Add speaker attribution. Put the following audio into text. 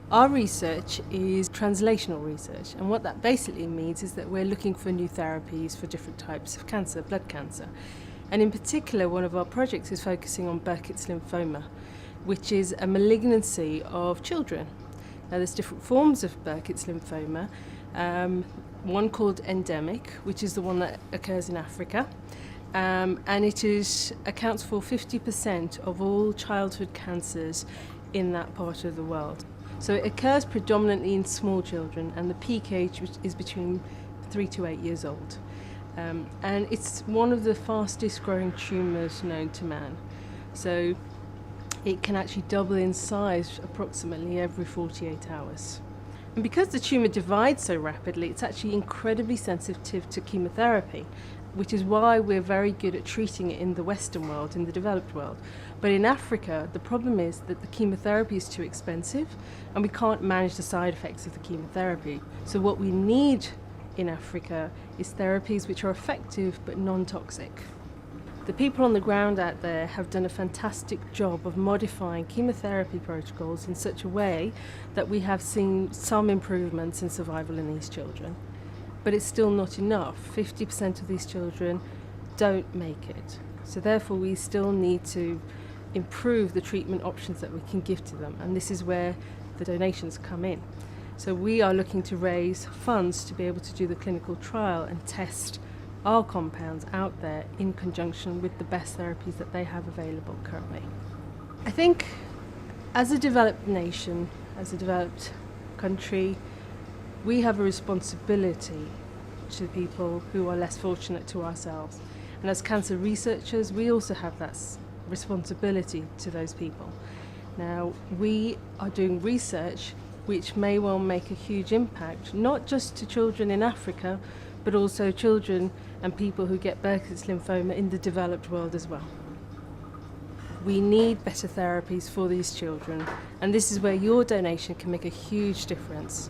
Speaker 1: Our research is translational research, and what that basically means is that we're looking for new therapies for different types of cancer, blood cancer. And in particular, one of our projects is focusing on Burkitt's lymphoma, which is a malignancy of children. Now, there's different forms of Burkitt's lymphoma, one called endemic, which is the one that occurs in Africa, and it accounts for 50% of all childhood cancers in that part of the world. So it occurs predominantly in small children, and the peak age is between 3 to 8 years old. And it's one of the fastest growing tumours known to man. So it can actually double in size approximately every 48 hours. And because the tumour divides so rapidly, it's actually incredibly sensitive to chemotherapy, which is why we're very good at treating it in the Western world, in the developed world. But in Africa, the problem is that the chemotherapy is too expensive and we can't manage the side effects of the chemotherapy. So what we need in Africa is therapies which are effective but non-toxic. The people on the ground out there have done a fantastic job of modifying chemotherapy protocols in such a way that we have seen some improvements in survival in these children. But it's still not enough. 50% of these children don't make it. So therefore we still need to improve the treatment options that we can give to them, and this is where the donations come in. So we are looking to raise funds to be able to do the clinical trial and test our compounds out there in conjunction with the best therapies that they have available currently. I think as a developed nation, as a developed country, we have a responsibility to people who are less fortunate to ourselves. And as cancer researchers, we also have that responsibility to those people. Now, we are doing research which may well make a huge impact, not just to children in Africa, but also children and people who get Burkitt's lymphoma in the developed world as well. We need better therapies for these children, and this is where your donation can make a huge difference.